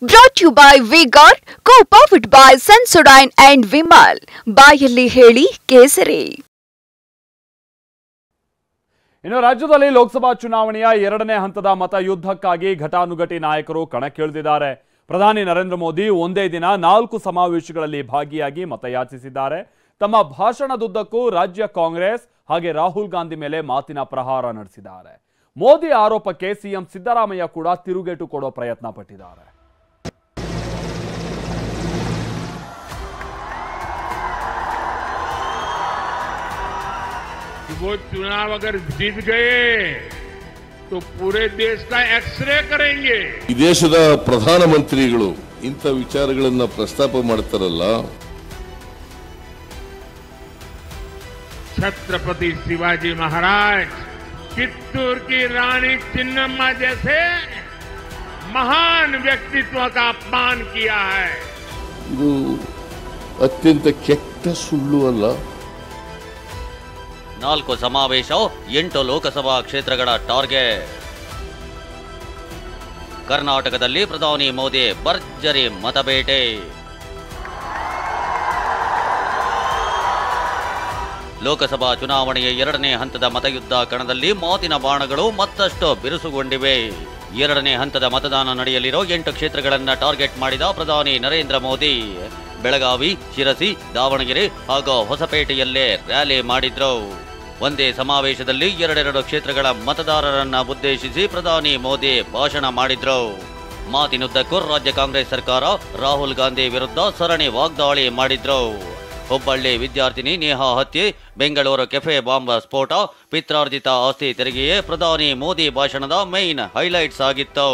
Brought to you by V-Guard, co-powered by Sensodyne and Vimal. ಬಾಯಲ್ಲಿ ಹೇಳಿ ಕೇಸರಿ. ಇನ್ನು ರಾಜ್ಯದಲ್ಲಿ ಲೋಕಸಭಾ ಚುನಾವಣೆಯ ಎರಡನೇ ಹಂತದ ಮತ ಯುದ್ಧಕ್ಕಾಗಿ ಘಟಾನುಘಟಿ ನಾಯಕರು ಕಣಕ್ಕಿಳಿದಿದ್ದಾರೆ. ಪ್ರಧಾನಿ ನರೇಂದ್ರ ಮೋದಿ ಒಂದೇ ದಿನ 4 ಸಮಾವೇಶಗಳಲ್ಲಿ ಭಾಗಿಯಾಗಿ ಮತಯಾಚಿಸಿದ್ದಾರೆ. ತಮ್ಮ ಭಾಷಣದುದ್ದಕ್ಕೂ ರಾಜ್ಯ ಕಾಂಗ್ರೆಸ್ ಹಾಗೆ ರಾಹುಲ್ ಗಾಂಧಿ ಮೇಲೆ ಮಾತಿನ ಪ್ರಹಾರ ನಡೆಸಿದ್ದಾರೆ. ಮೋದಿ ಆರೋಪಕ್ಕೆ ಸಿಎಂ ಸಿದ್ದರಾಮಯ್ಯ ಕೂಡ ತಿರುಗೇಟು ಕೊಡೋ ಪ್ರಯತ್ನ ಪಟ್ಟಿದ್ದಾರೆ. वो चुनाव अगर जीत गए तो पूरे देश का एक्सरे करेंगे. ಈ ದೇಶದ ಪ್ರಧಾನಮಂತ್ರಿಗಳು ಇಂಥ ವಿಚಾರಗಳನ್ನು ಪ್ರಸ್ತಾಪ ಮಾಡ್ತಾರಲ್ಲ. छत्रपति शिवाजी महाराज, चित्तूर की रानी चिन्नम्मा जैसे महान व्यक्तित्व का अपमान किया है. ಇದು ಅತ್ಯಂತ ಕೆಟ್ಟ ಸುಳ್ಳು ಅಲ್ಲ. 4 ಸಮಾವೇಶ 8 ಲೋಕಸಭಾ ಕ್ಷೇತ್ರಗಳ ಟಾರ್ಗೆಟ್. ಕರ್ನಾಟಕದಲ್ಲಿ ಪ್ರಧಾನಿ ಮೋದಿ ಭರ್ಜರಿ ಮತಬೇಟೆ. ಲೋಕಸಭಾ ಚುನಾವಣೆಯ ಎರಡನೇ ಹಂತದ ಮತಯುದ್ಧ ಕಣದಲ್ಲಿ ಮಾತಿನ ಬಾಣಗಳು ಮತ್ತಷ್ಟು ಬಿರುಸುಗೊಂಡಿವೆ. ಎರಡನೇ ಹಂತದ ಮತದಾನ ನಡೆಯಲಿರೋ 8 ಕ್ಷೇತ್ರಗಳನ್ನು ಟಾರ್ಗೆಟ್ ಮಾಡಿದ ಪ್ರಧಾನಿ ನರೇಂದ್ರ ಮೋದಿ ಬೆಳಗಾವಿ, ಶಿರಸಿ, ದಾವಣಗೆರೆ ಹಾಗೂ ಹೊಸಪೇಟೆಯಲ್ಲೇ ರ್ಯಾಲಿ ಮಾಡಿದ್ರು. ಒಂದೇ ಸಮಾವೇಶದಲ್ಲಿ 2 ಕ್ಷೇತ್ರಗಳ ಮತದಾರರನ್ನ ಉದ್ದೇಶಿಸಿ ಪ್ರಧಾನಿ ಮೋದಿ ಭಾಷಣ ಮಾಡಿದ್ರು. ಮಾತಿನುದ್ದಕ್ಕೂ ರಾಜ್ಯ ಕಾಂಗ್ರೆಸ್ ಸರ್ಕಾರ ರಾಹುಲ್ ಗಾಂಧಿ ವಿರುದ್ಧ ಸರಣಿ ವಾಗ್ದಾಳಿ ಮಾಡಿದ್ರು. ಹುಬ್ಬಳ್ಳಿ ವಿದ್ಯಾರ್ಥಿನಿ ನೇಹಾ ಹತ್ಯೆ, ಬೆಂಗಳೂರು ಕೆಫೆ ಬಾಂಬ್ ಸ್ಫೋಟ, ಪಿತ್ರಾರ್ಜಿತ ಆಸ್ತಿ ತೆರಿಗೆಯೇ ಪ್ರಧಾನಿ ಮೋದಿ ಭಾಷಣದ ಮೈನ್ ಹೈಲೈಟ್ಸ್ ಆಗಿತ್ತು.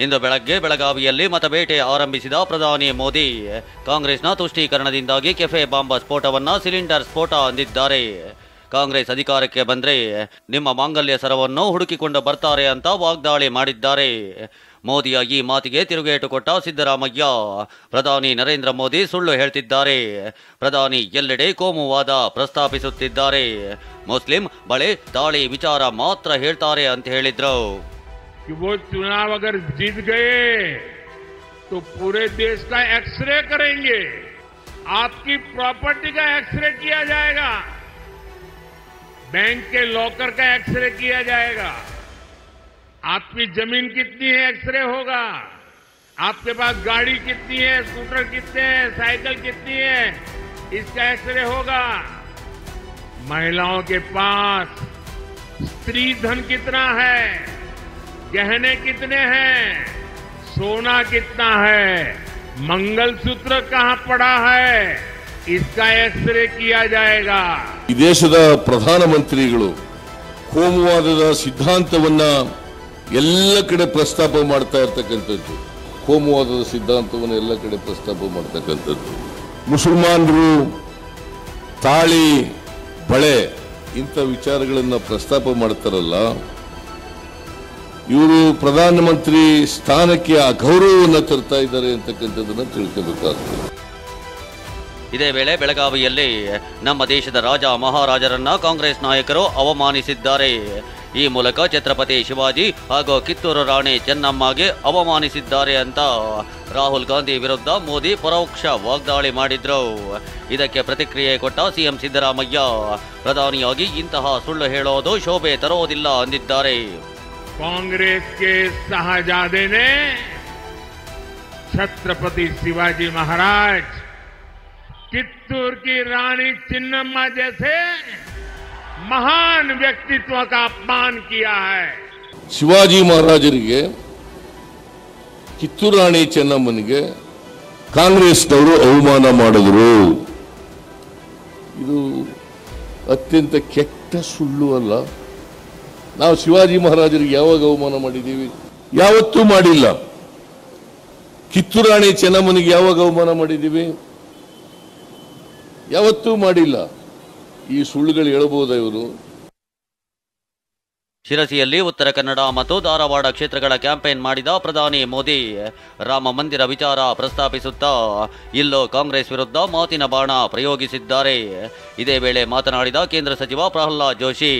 ಇಂದು ಬೆಳಗ್ಗೆ ಬೆಳಗಾವಿಯಲ್ಲಿ ಮತಬೇಟೆ ಆರಂಭಿಸಿದ ಪ್ರಧಾನಿ ಮೋದಿ ಕಾಂಗ್ರೆಸ್ನ ತುಷ್ಟೀಕರಣದಿಂದಾಗಿ ಕೆಫೆ ಬಾಂಬ್ ಸ್ಫೋಟವನ್ನ ಸಿಲಿಂಡರ್ ಸ್ಫೋಟ ಅಂದಿದ್ದಾರೆ. ಕಾಂಗ್ರೆಸ್ ಅಧಿಕಾರಕ್ಕೆ ಬಂದ್ರೆ ನಿಮ್ಮ ಮಾಂಗಲ್ಯ ಸರವನ್ನು ಹುಡುಕಿಕೊಂಡು ಬರ್ತಾರೆ ಅಂತ ವಾಗ್ದಾಳಿ ಮಾಡಿದ್ದಾರೆ. ಮೋದಿಯ ಈ ಮಾತಿಗೆ ತಿರುಗೇಟು ಕೊಟ್ಟ ಸಿದ್ದರಾಮಯ್ಯ ಪ್ರಧಾನಿ ನರೇಂದ್ರ ಮೋದಿ ಸುಳ್ಳು ಹೇಳ್ತಿದ್ದಾರೆ, ಪ್ರಧಾನಿ ಎಲ್ಲೆಡೆ ಕೋಮುವಾದ ಪ್ರಸ್ತಾಪಿಸುತ್ತಿದ್ದಾರೆ, ಮುಸ್ಲಿಂ ಬಳೆ ದಾಳಿ ವಿಚಾರ ಮಾತ್ರ ಹೇಳ್ತಾರೆ ಅಂತ ಹೇಳಿದ್ರು. कि वो चुनाव अगर जीत गए तो पूरे देश का एक्सरे करेंगे. आपकी प्रॉपर्टी का एक्सरे किया जाएगा, बैंक के लॉकर का एक्सरे किया जाएगा, आपकी जमीन कितनी है एक्सरे होगा, आपके पास गाड़ी कितनी है, स्कूटर कितने हैं, साइकिल कितनी है, इसका एक्सरे होगा. महिलाओं के पास स्त्री धन कितना है, गहने कितने हैं, सोना कितना है, मंगलसूत्र कहां पड़ा है, इसका एक्सरे किया जाएगा. ಈ ದೇಶದ ಪ್ರಧಾನಮಂತ್ರಿಗಳು ಕೋಮುವಾದದ ಸಿದ್ಧಾಂತವನ್ನ ಎಲ್ಲ ಕಡೆ ಪ್ರಸ್ತಾಪ ಮಾಡ್ತಾ ಇರ್ತಕ್ಕಂಥದ್ದು. ಕೋಮುವಾದದ ಸಿದ್ಧಾಂತವನ್ನು ಎಲ್ಲ ಕಡೆ ಪ್ರಸ್ತಾಪ ಮಾಡ್ತಕ್ಕಂಥದ್ದು. ಮುಸಲ್ಮಾನರು ತಾಳಿ ಬಳೆ ಇಂಥ ವಿಚಾರಗಳನ್ನ ಪ್ರಸ್ತಾಪ ಮಾಡ್ತಾರಲ್ಲ, ಇವರು ಪ್ರಧಾನಮಂತ್ರಿ ಸ್ಥಾನಕ್ಕೆ ಅಗೌರವವನ್ನು ತರ್ತಾ ಇದ್ದಾರೆ ಅಂತಕ್ಕಂಥದ್ದನ್ನ ತಿಳ್ಕೋಬೇಕಾಗ್ತದೆ. ಇದೇ ವೇಳೆ ಬೆಳಗಾವಿಯಲ್ಲಿ ನಮ್ಮ ದೇಶದ ರಾಜ ಮಹಾರಾಜರನ್ನ ಕಾಂಗ್ರೆಸ್ ನಾಯಕರು ಅವಮಾನಿಸಿದ್ದಾರೆ. ಈ ಮೂಲಕ ಛತ್ರಪತಿ ಶಿವಾಜಿ ಹಾಗೂ ಕಿತ್ತೂರು ರಾಣಿ ಚೆನ್ನಮ್ಮಗೆ ಅವಮಾನಿಸಿದ್ದಾರೆ ಅಂತ ರಾಹುಲ್ ಗಾಂಧಿ ವಿರುದ್ಧ ಮೋದಿ ಪರೋಕ್ಷ ವಾಗ್ದಾಳಿ ಮಾಡಿದ್ರು. ಇದಕ್ಕೆ ಪ್ರತಿಕ್ರಿಯೆ ಕೊಟ್ಟ ಸಿಎಂ ಸಿದ್ದರಾಮಯ್ಯ ಪ್ರಧಾನಿಯಾಗಿ ಇಂತಹ ಸುಳ್ಳು ಹೇಳೋದು ಶೋಭೆ ತರೋದಿಲ್ಲ ಅಂದಿದ್ದಾರೆ. कांग्रेस के शाहजादे ने छत्रपति शिवाजी महाराज, चित्तूर की रानी चिन्नम्मा जैसे महान व्यक्तित्व का अपमान किया है. ಶಿವಾಜಿ ಮಹಾರಾಜರಿಗೆ, ಕಿತ್ತೂರು ರಾಣಿ ಚೆನ್ನಮ್ಮನಿಗೆ ಕಾಂಗ್ರೆಸ್ನವರು ಅವಮಾನ ಮಾಡಿದ್ರು. ಇದು ಅತ್ಯಂತ ಕೆಟ್ಟ ಸುಳ್ಳು ಅಲ್ಲ. ನಾವು ಶಿವಾಜಿ ಮಹಾರಾಜರಿಗೆ ಯಾವಾಗ ಅವಮಾನ ಮಾಡಿದ್ದೀವಿ? ಯಾವತ್ತೂ ಮಾಡಿಲ್ಲ. ಕಿತ್ತೂರು ರಾಣಿ ಚೆನ್ನಮ್ಮನಿಗೆ ಯಾವಾಗ ಅವಮಾನ ಮಾಡಿದ್ದೀವಿ? ಯಾವತ್ತೂ ಮಾಡಿಲ್ಲ. ಈ ಸುಳ್ಳುಗಳು ಹೇಳಬಹುದಾ ಇವರು? ಶಿರಸಿಯಲ್ಲಿ ಉತ್ತರ ಕನ್ನಡ ಮತ್ತು ಧಾರವಾಡ ಕ್ಷೇತ್ರಗಳ ಕ್ಯಾಂಪೇನ್ ಮಾಡಿದ ಪ್ರಧಾನಿ ಮೋದಿ ರಾಮ ಮಂದಿರ ವಿಚಾರ ಪ್ರಸ್ತಾಪಿಸುತ್ತಾ ಇಲ್ಲೋ ಕಾಂಗ್ರೆಸ್ ವಿರುದ್ಧ ಮಾತಿನ ಬಾಣ ಪ್ರಯೋಗಿಸಿದ್ದಾರೆ. ಇದೇ ವೇಳೆ ಮಾತನಾಡಿದ ಕೇಂದ್ರ ಸಚಿವ ಪ್ರಹ್ಲಾದ್ ಜೋಶಿ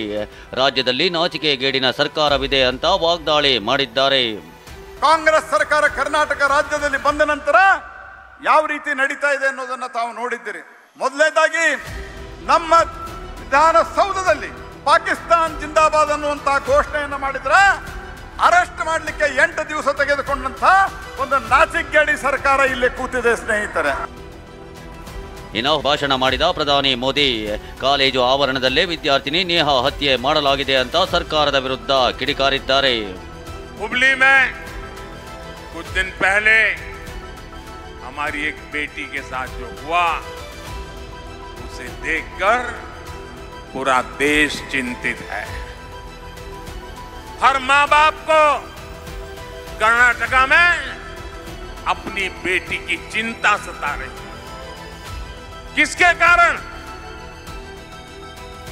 ರಾಜ್ಯದಲ್ಲಿ ನಾಚಿಕೆಗೇಡಿನ ಸರ್ಕಾರವಿದೆ ಅಂತ ವಾಗ್ದಾಳಿ ಮಾಡಿದ್ದಾರೆ. ಕಾಂಗ್ರೆಸ್ ಸರ್ಕಾರ ಕರ್ನಾಟಕ ರಾಜ್ಯದಲ್ಲಿ ಬಂದ ನಂತರ ಯಾವ ರೀತಿ ನಡೀತಾ ಇದೆ ಅನ್ನೋದನ್ನ ತಾವು ನೋಡಿದ್ದೀರಿ. ಮೊದಲನೇದಾಗಿ ನಮ್ಮ ವಿಧಾನಸೌಧದಲ್ಲಿ ಪಾಕಿಸ್ತಾನ್ ಜಿಂದಾಬಾದ್ ಅನ್ನುವಂತಹ ಘೋಷಣೆಯನ್ನು ಮಾಡಿದ್ರೆ ಅರೆಸ್ಟ್ ಮಾಡಲಿಕ್ಕೆ 8 ದಿವಸ ತೆಗೆದುಕೊಂಡಂತ ಒಂದು ನಾಚಿಕೆಗೇಡಿ ಸರ್ಕಾರ ಇಲ್ಲಿ ಕೂತಿದೆ ಸ್ನೇಹಿತರೆ. ಇನ್ನು ಭಾಷಣ ಮಾಡಿದ ಪ್ರಧಾನಿ ಮೋದಿ ಕಾಲೇಜು ಆವರಣದಲ್ಲೇ ವಿದ್ಯಾರ್ಥಿನಿ ನೇಹಾ ಹತ್ಯೆ ಮಾಡಲಾಗಿದೆ ಅಂತ ಸರ್ಕಾರದ ವಿರುದ್ಧ ಕಿಡಿಕಾರಿದ್ದಾರೆ. हुबली में कुछ दिन पहले हमारी एक बेटी के साथ जो हुआ उसे देखकर पूरा देश चिंतित है. हर मां बाप को कर्नाटका में अपनी बेटी की चिंता सता रही है. किसके कारण?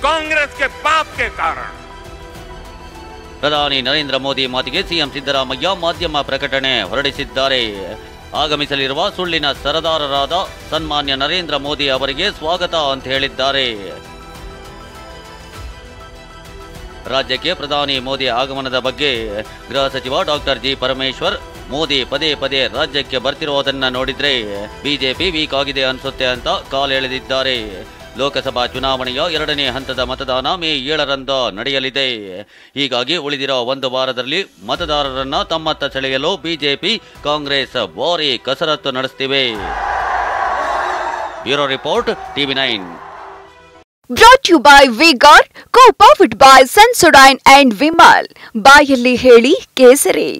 कांग्रेस के पाप के कारण. ಪ್ರಧಾನಿ ನರೇಂದ್ರ ಮೋದಿ ಮಾತಿಗೆ ಸಿಎಂ ಸಿದ್ದರಾಮಯ್ಯ ಮಾಧ್ಯಮ ಪ್ರಕಟಣೆ ಹೊರಡಿಸಿದ್ದಾರೆ. ಆಗಮಿಸಲಿರುವ ಸುಳ್ಳಿನ ಸರದಾರರಾದ ಸನ್ಮಾನ್ಯ ನರೇಂದ್ರ ಮೋದಿ ಅವರಿಗೆ ಸ್ವಾಗತ ಅಂತ ಹೇಳಿದ್ದಾರೆ. ರಾಜ್ಯಕ್ಕೆ ಪ್ರಧಾನಿ ಮೋದಿ ಆಗಮನದ ಬಗ್ಗೆ ಗೃಹ ಸಚಿವ ಡಾಕ್ಟರ್ ಜಿ ಪರಮೇಶ್ವರ್ ಮೋದಿ ಪದೇ ಪದೇ ರಾಜ್ಯಕ್ಕೆ ಬರ್ತಿರೋದನ್ನ ನೋಡಿದ್ರೆ ಬಿಜೆಪಿ ವೀಕ್ ಆಗಿದೆ ಅನ್ಸುತ್ತೆ ಅಂತ ಕಾಲೆಳೆದಿದ್ದಾರೆ. ಲೋಕಸಭಾ ಚುನಾವಣೆಯ 2ನೇ ಹಂತದ ಮತದಾನ ಮೇ 7ರಂದು ನಡೆಯಲಿದೆ. ಹೀಗಾಗಿ ಉಳಿದಿರೋ 1 ವಾರದಲ್ಲಿ ಮತದಾರರನ್ನ ತಮ್ಮತ್ತ ಸೆಳೆಯಲು ಬಿಜೆಪಿ ಕಾಂಗ್ರೆಸ್ ಭಾರೀ ಕಸರತ್ತು ನಡೆಸುತ್ತಿವೆ. Bureau report TV9. Brought to you by V-Guard, co-powered by Sensodyne and Vimal. ಬಾಯಲ್ಲಿ ಹೇಳಿ ಕೇಸರಿ.